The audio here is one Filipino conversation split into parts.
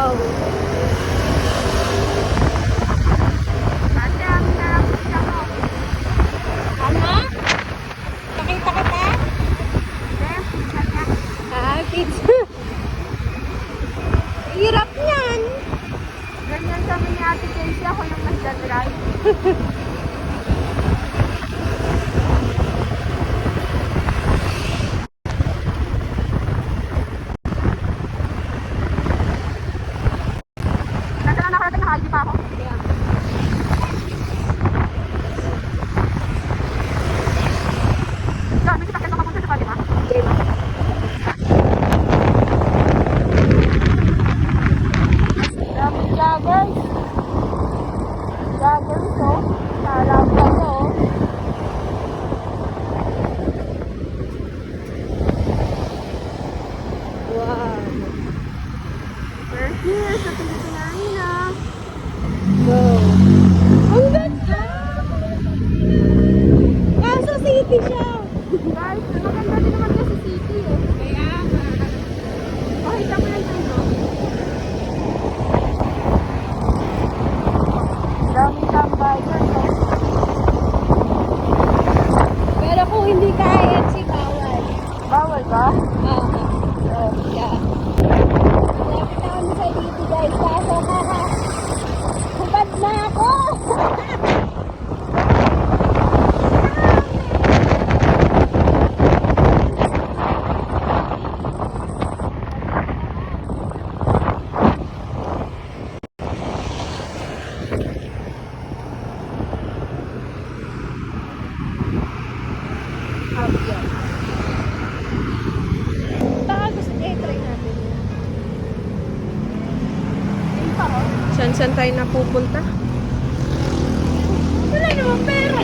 Wow! Ate, ang sarap siya ko. Ano? Nakita kita? Ah, pizza. Hirap niyan. Ganyan sabi ni Ate Casey, ako yung nagdadrive. Nasa na nakarating, nakahaldi pa ako. Yeah. Sabi si Takit na mapunta sa Fatima. Daming joggers. Joggers, oh. Nalabas, oh. Wow. We're here sa Philippine Arena. Go. Ang ganda! Kaso city siya. Guys, maganda din naman kasi city eh. Kaya, Pakita mo lang tayo. Daming tambayan. pero kung hindi kaya, si bawal. Bawal ba? So, yeah. Malapit na kami sa dito, guys. Kaso, hubad na ako! Baka gusto try natin. Saan tayo napupunta? Wala naman pera.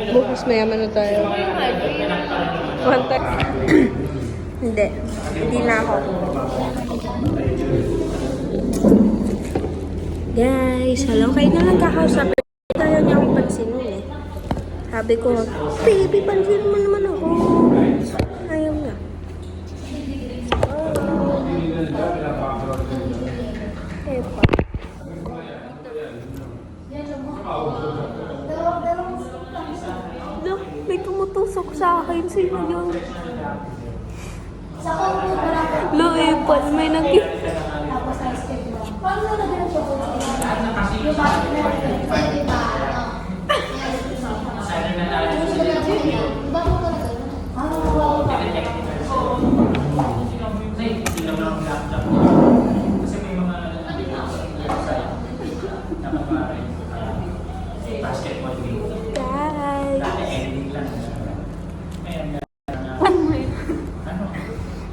Bukas mayaman na tayo. Contact. Hindi. Hindi na ako. Guys, hello. Kayo na lang kakausap. Ayaw niya akong pansinin eh. Sabi ko, baby, pansin mo naman ako. Ayaw niya. Epa. Look, may tumutusok sa akin. Sino yun? Lo, Epal, may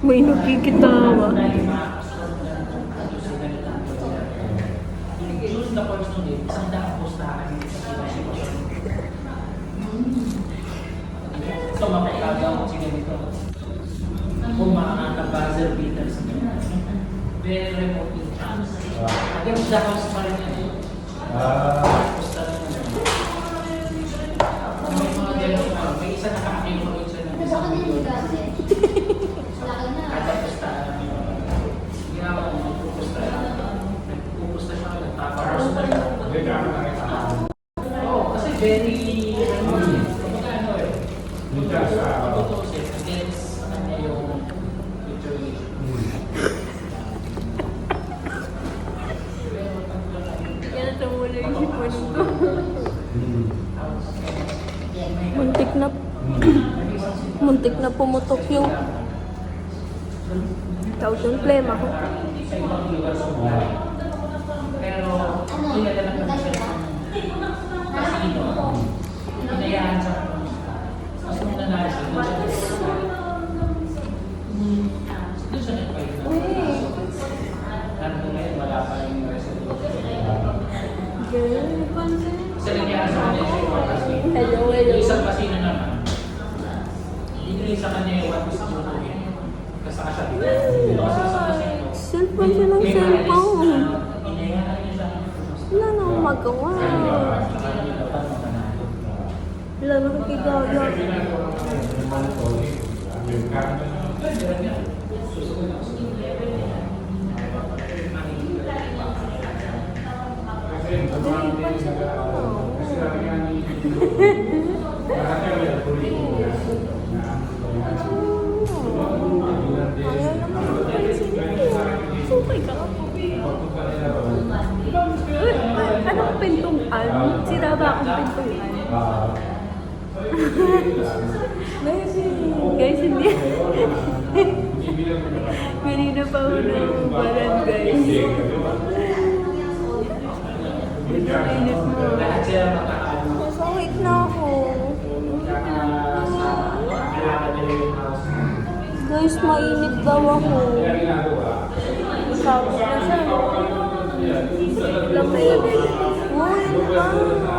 may nakikitawa. So, mapagkagaw ko siya dito. Kung makakabuzzer beaters niya. Very remote chance. Again, the house pa rin yan. Pusta rin yan. May mga gano'n pa. May isa nakaka-influence siya ng isang video. Kada pusta namin. Ginawa ko nagpupusta. Nagpupusta siya. Nagpaparos na siya. Oo, kasi very Muntik na pumutok yung tawag yung plema ko. pero pinadala ko siya kasi ito hinayaan sa mas nung nangyari siya doon siya nag-fight na hanggang ngayon wala pa yung resolution kasi nangyari sa kanya kasi Hello. yung isang pasino naman hindi sa kanya yung what is doing kasaka siya Cellphone siya ng cellphone. Wala na magawa. Wala nakikigaya. Sukay ka. Anong pintuan? Sira ba akong pintuan? Guys, hindi. Kanina pa ako ng baran, guys. Mainit mo. Lahat sila makakaano. Masakit na ako. Guys, mainit daw ako. Tapos na siya. Lamig. Uy, ano ba?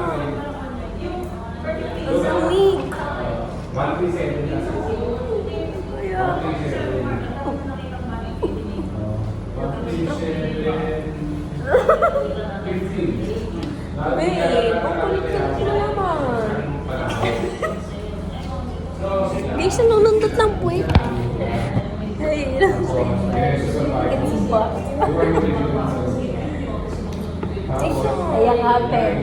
Ang lamig. Kaya. Babe, ang kulit-kulit na naman. Guys, nanunundot ng puwet. Ay, it's box. Ayakapin.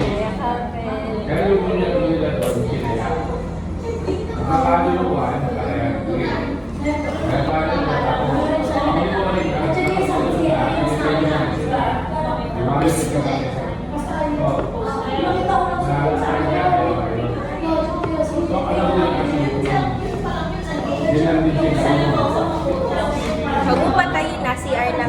Huwag mo patayin na, CR lang.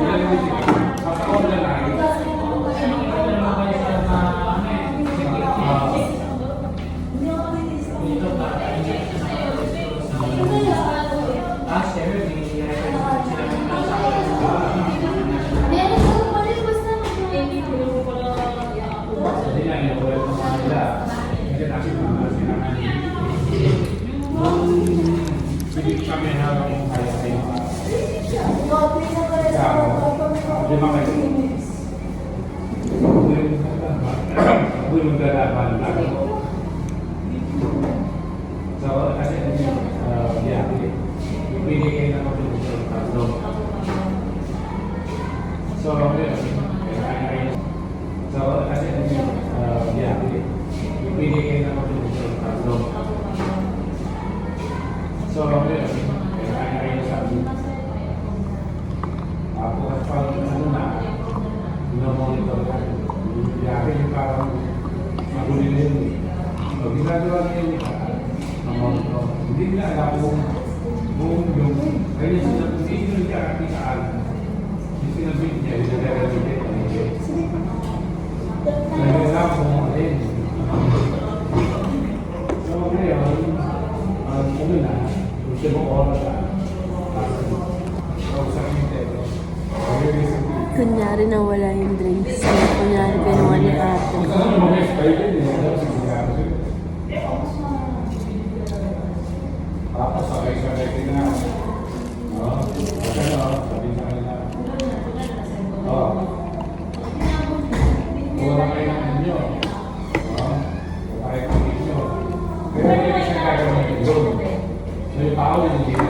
Kunyari nawala yung drinks. Kunyari kinuha ni ate.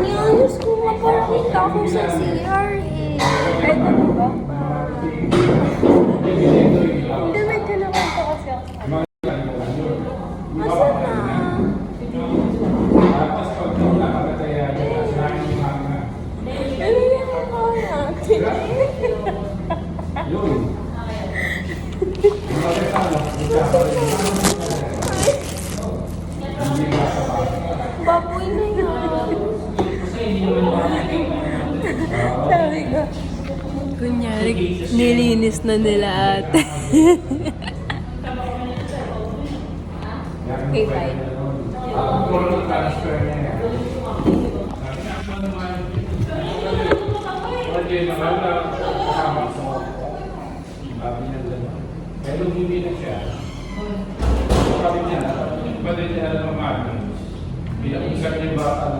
Niyayos ko nga parang kita ako sa CR eh. Kahit ano ba? Hindi, may ginawan ko kasi ako. Asa na? Ano yung kaya? Baboy na yan. Sabi ko. Kunyari, nilinis na nila ate. Okay, fine. Pero hindi na siya. Sabi niya, ba't hindi na naman? Pinag-usap niya ba ang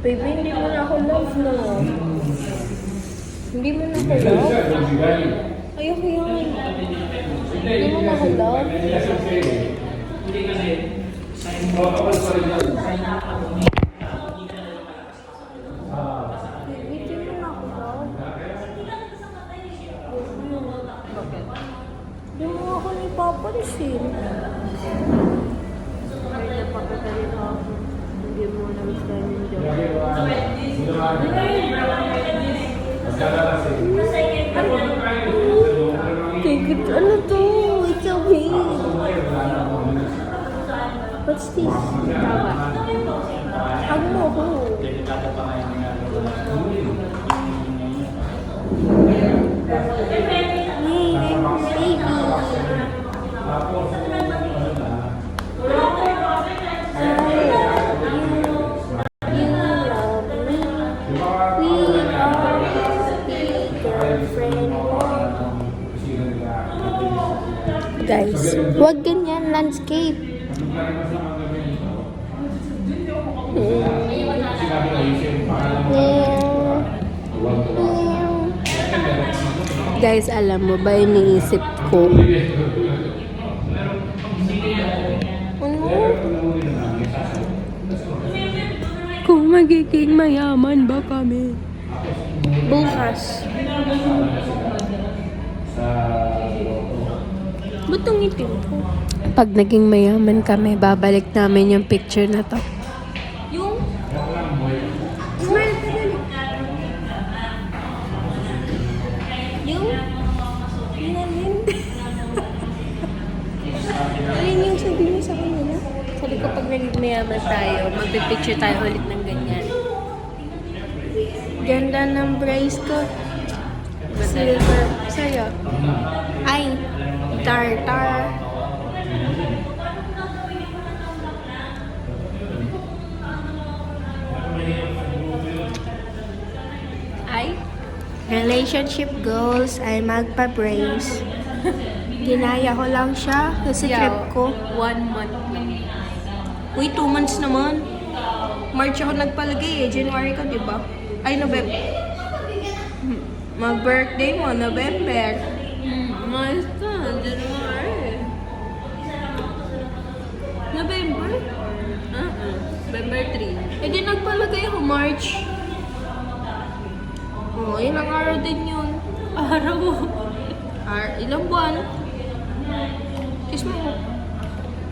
Baby, hindi mo na ako love, no? Hindi mo na ako love? Ayoko yan. Hindi mo mahula. Hindi kasi, sign Oo, tapos pa rin yan. Hindi mo mahula. Hindi mo ako ipapansin. Hindi mo na-gustuhan yung joke. Kikit, ano to? It's okay. What's this? Tawa. Hug mo ako. Yay, baby. You love me. We are girlfriend. Guys, wag ganyan, landscape. Guys, alam mo ba yung iniisip ko? Ano? Kung magiging mayaman ba kami? Bukas. Ba't ang itim ko? Pag naging mayaman kami, babalik namin yung picture na to. Yung? Smile ka dali. Yung? Yung alin? Alin yung sabi mo sa kanila? Sabi ko pag naging mayaman tayo, magpipicture tayo ulit ng ganyan. Ganda ng brace ko. Silver. Sa'yo. Ay, tartar. Ay, relationship goals ay magpa-brace. Ginaya ko lang siya kasi trip ko. 1 month lang. Uy, 2 months naman. March ako nagpalagay eh. January ka, di ba? Ay, November. Mag-birthday mo, November. Nice ka, January. November? November 3. Eh di nagpalagay ako, March. Oh, ilang araw din yun. Araw? Ilang buwan? Kiss mo.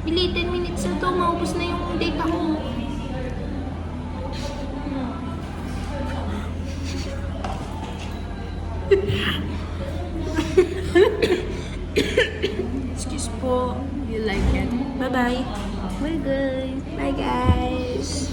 Bili, 10 minutes na to. Maubos na yung data ko. Excuse po. You like it? Bye-bye. Bye, guys. Bye, guys.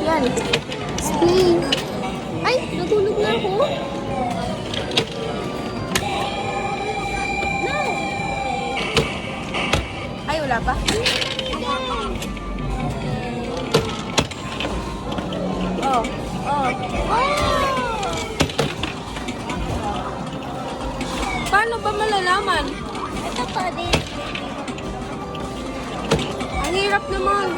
Yan. Spleen. Ay, natulog na ako. No. Ay, wala pa. Oh. Oh. Oh. Paano ba malalaman? Ito po din. Ang hirap naman.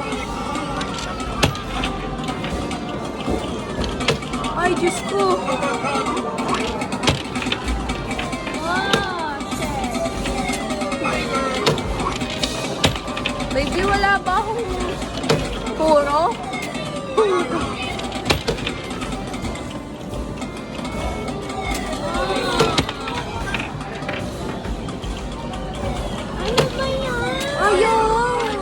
Ay, Diyos ko. Wow, shit. Baby, wala ba akong puro? Ano ba yan? Ayun!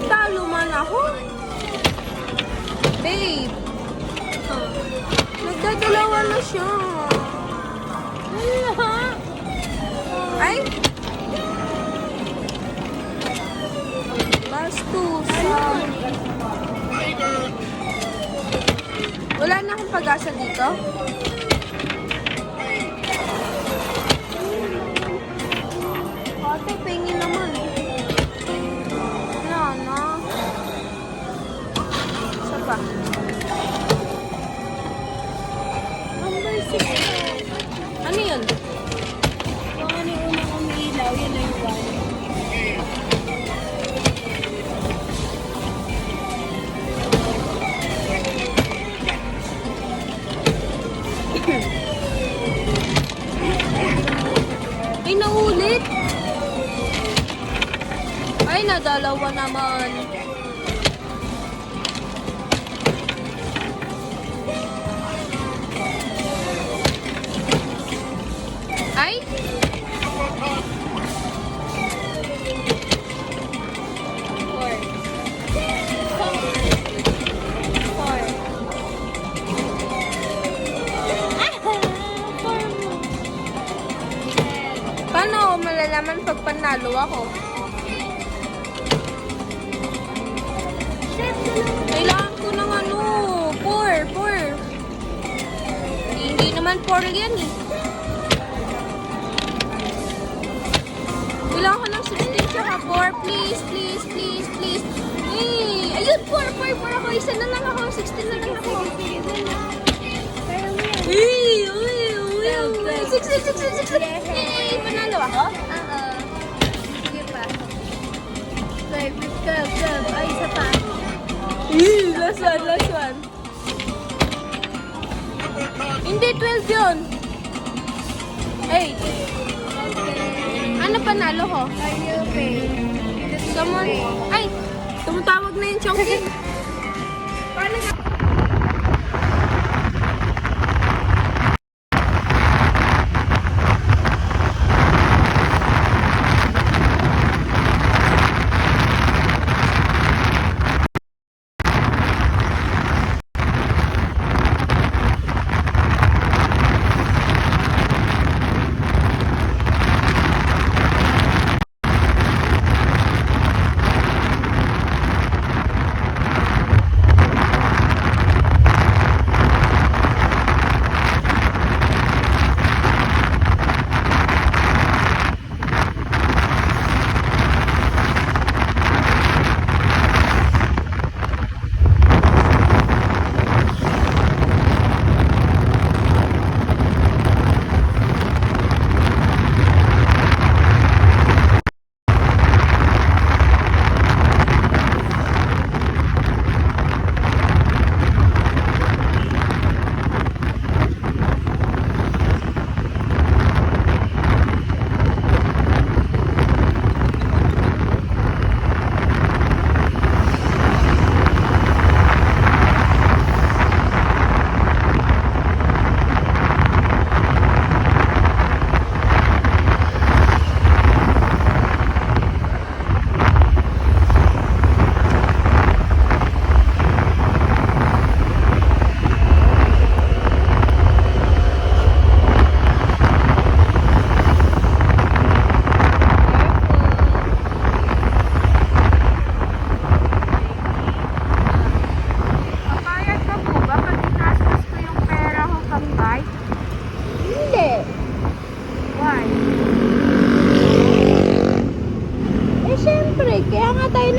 Talo man ako. Babe, nagdadalawa na siya. Ay! Bastusan. Wala na akong pag-asa dito. Ate, pingin naman. Wala na. Isa pa. Number 6. Ano yun? Kung ano yung unang umiilaw, yun na yung 1. Ay, naulit. Ay, nadalawa naman. Ay? Paano ako malalaman pag panalo ako? Kailangan ko ng ano, 4. Hindi naman 4 yan eh. Kailangan ko ng 16 tsaka 4. Please. Ayun, 4 ako. Isa na lang ako. 16 na lang ako. Uy. 16. Yay, panalo ako. Oo. Sige pa. 12. Ay, isa pa. Last one. Hindi, 12 yun. 8. Ano panalo ko? Are you okay? Someone... Ay! Tumatawag na yung Chongqing. Paano na?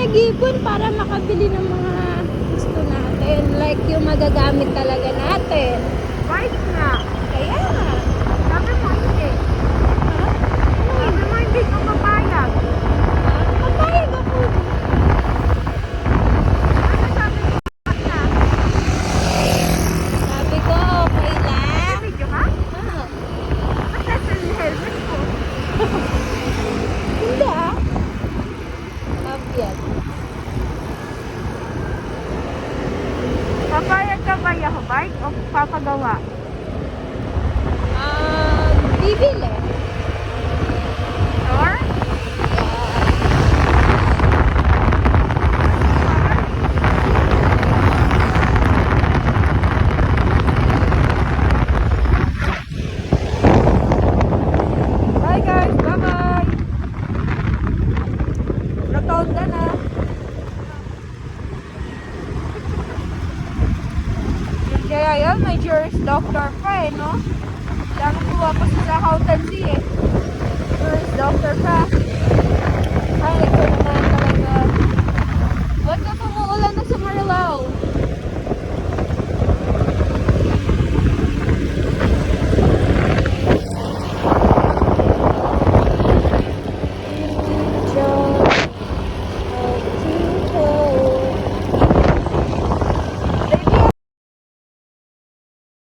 nag-ipon para makabili ng mga gusto natin. Like yung magagamit talaga natin. Bike nga. Kaya nga. Sabi mo hindi. Sabi mo hindi ka papayag. Papayag ako. Ano sabi mo na? Sabi ko, okay lang. Video ka? Ah, Ba't nasa helmet ko? hindi ah. Obvious. Papayag ka ba yung bike o papagawa? Bibili. Sure? Bye guys, bye-bye! Nataon na na. Kaya yan, may Juris Doctor pa eh, no? Dami kuha pa sa accountancy eh. Juris Doctor pa. Ay, ito naman talaga. Ba't ka pumuulan na sa Marilao?